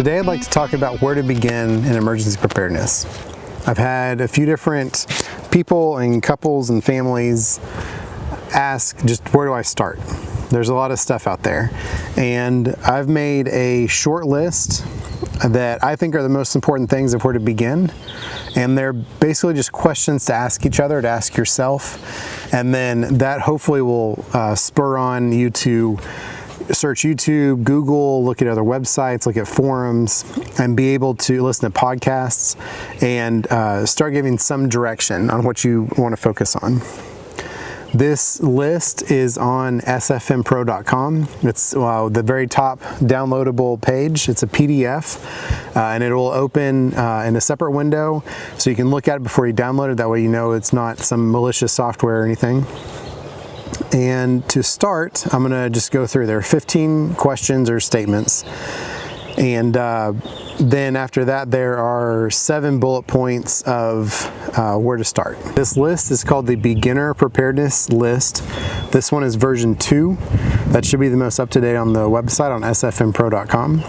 Today I'd like to talk about where to begin in emergency preparedness. I've had a few different people and couples and families ask just where do I start? There's a lot of stuff out there, and I've made a short list that I think are the most important things of where to begin, and they're basically just questions to ask each other, to ask yourself, and then that hopefully will spur on you to search YouTube, Google, look at other websites, look at forums, and be able to listen to podcasts and start giving some direction on what you want to focus on. This list is on sfmpro.com. It's the very top downloadable page. It's a PDF, and it will open in a separate window so you can look at it before you download it. That way you know it's not some malicious software or anything. And to start, I'm going to just go through. There are 15 questions or statements, and then after that there are 7 bullet points of where to start. This list is called the Beginner Preparedness List. This one is version 2. That should be the most up-to-date on the website on sfmpro.com.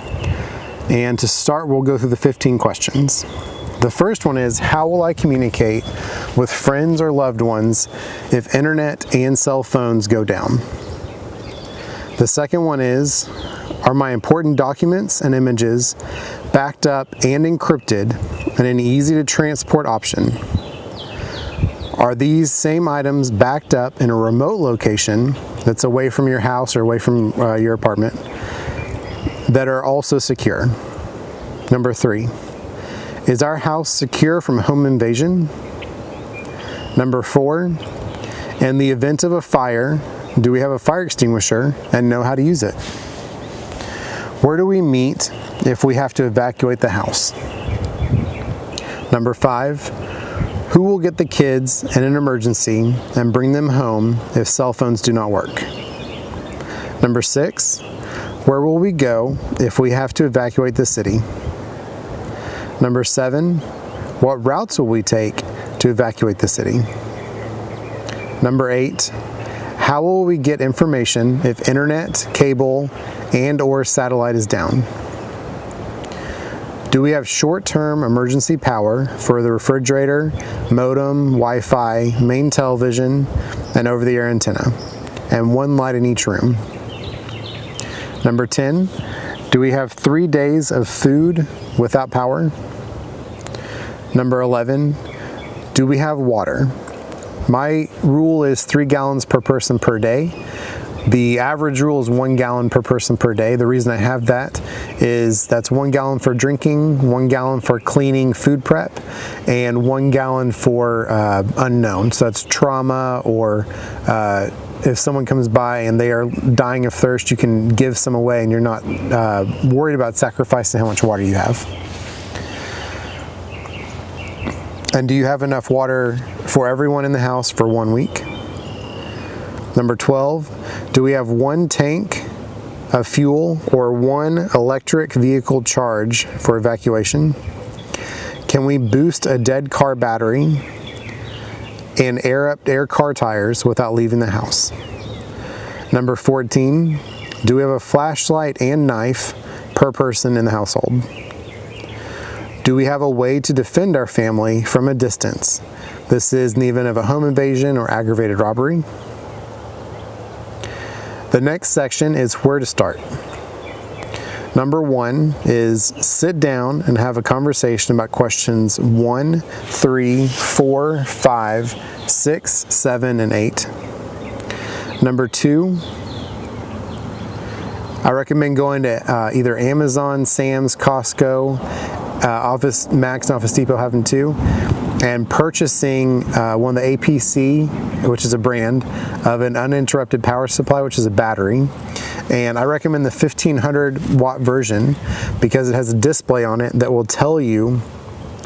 And to start, we'll go through the 15 questions. The first one is, how will I communicate with friends or loved ones if internet and cell phones go down? The second one is, are my important documents and images backed up and encrypted and an easy to transport option? Are these same items backed up in a remote location that's away from your house or away from your apartment that are also secure? Number 3. Is our house secure from home invasion? Number 4, in the event of a fire, do we have a fire extinguisher and know how to use it? Where do we meet if we have to evacuate the house? Number 5, who will get the kids in an emergency and bring them home if cell phones do not work? Number 6, where will we go if we have to evacuate the city? Number 7, what routes will we take to evacuate the city? Number 8, how will we get information if internet, cable, and or satellite is down? Do we have short-term emergency power for the refrigerator, modem, Wi-Fi, main television, and over-the-air antenna, and one light in each room? Number 10, do we have 3 days of food without power? Number 11, do we have water? My rule is 3 gallons per person per day. The average rule is 1 gallon per person per day. The reason I have that is that's 1 gallon for drinking, 1 gallon for cleaning, food prep, and 1 gallon for unknown. So that's trauma, or if someone comes by and they are dying of thirst, you can give some away and you're not worried about sacrificing how much water you have. And do you have enough water for everyone in the house for 1 week? Number 12, do we have 1 tank of fuel or 1 electric vehicle charge for evacuation? Can we boost a dead car battery and air up air car tires without leaving the house? Number 14, do we have a flashlight and knife per person in the household? Do we have a way to defend our family from a distance? This is in the event of a home invasion or aggravated robbery. The next section is where to start. Number 1 is sit down and have a conversation about questions 1, 3, 4, 5, 6, 7, and 8. Number 2, I recommend going to either Amazon, Sam's, Costco, Office Max and Office Depot have them too, and purchasing one of the APC, which is a brand, of an uninterrupted power supply, which is a battery. And I recommend the 1500 watt version because it has a display on it that will tell you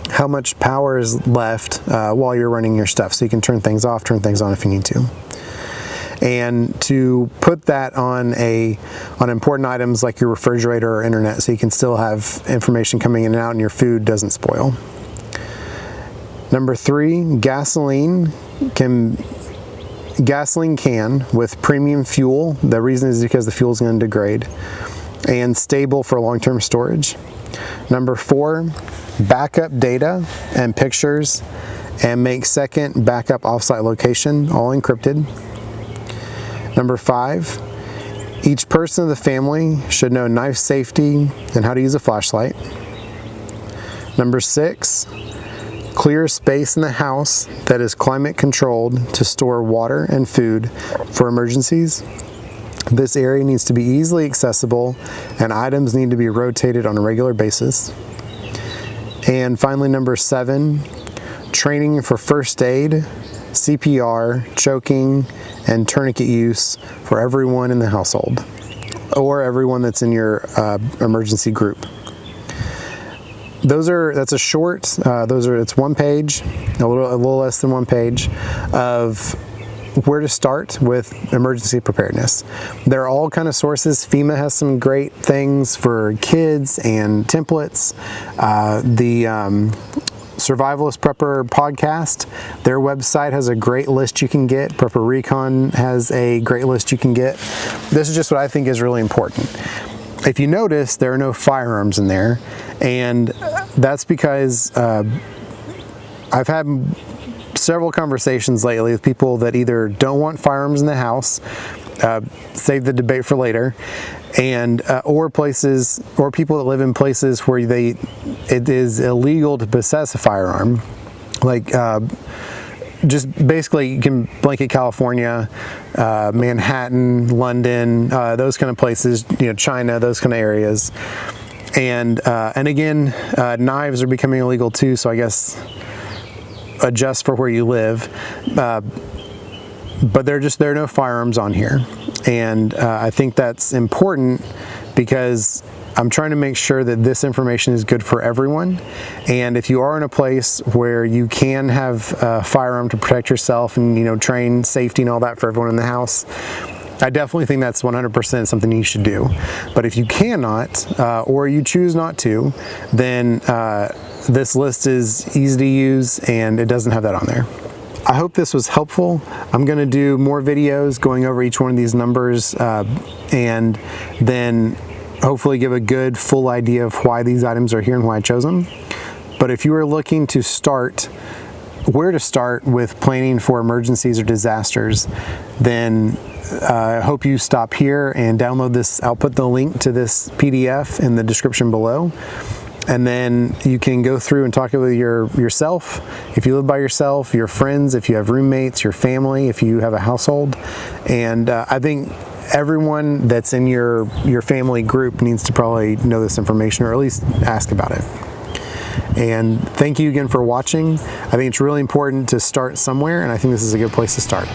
how much power is left while you're running your stuff. So you can turn things off, turn things on if you need to. And to put that on important items like your refrigerator or internet, so you can still have information coming in and out and your food doesn't spoil. Number 3, gasoline can with premium fuel. The reason is because the fuel is going to degrade, and stable for long-term storage. Number 4, backup data and pictures and make second backup offsite location, all encrypted. Number 5, each person of the family should know knife safety and how to use a flashlight. Number 6, clear space in the house that is climate controlled to store water and food for emergencies. This area needs to be easily accessible and items need to be rotated on a regular basis. And finally, number 7, training for first aid, CPR, choking, and tourniquet use for everyone in the household or everyone that's in your emergency group. That's a short, it's one page, a little less than one page of where to start with emergency preparedness. There are all kind of sources. FEMA has some great things for kids and templates. The Survivalist Prepper podcast, their website has a great list you can get. Prepper Recon has a great list you can get. This is just what I think is really important. If you notice, there are no firearms in there, and that's because I've had several conversations lately with people that either don't want firearms in the house, save the debate for later, and or people that live in places where it is illegal to possess a firearm, like just basically you can blanket California, Manhattan, London, those kind of places, China, those kind of areas, and again, knives are becoming illegal too. So I guess adjust for where you live, but there are no firearms on here, and I think that's important because I'm trying to make sure that this information is good for everyone. And if you are in a place where you can have a firearm to protect yourself and train safety and all that for everyone in the house, I definitely think that's 100% something you should do. But if you cannot, or you choose not to, then this list is easy to use and it doesn't have that on there. I hope this was helpful. I'm going to do more videos going over each one of these numbers and then hopefully give a good full idea of why these items are here and why I chose them. But if you are looking to start, where to start with planning for emergencies or disasters, then I hope you stop here and download this. I'll put the link to this PDF in the description below. And then you can go through and talk with yourself, if you live by yourself, your friends, if you have roommates, your family, if you have a household. And I think everyone that's in your family group needs to probably know this information or at least ask about it. And thank you again for watching. I think it's really important to start somewhere, and I think this is a good place to start.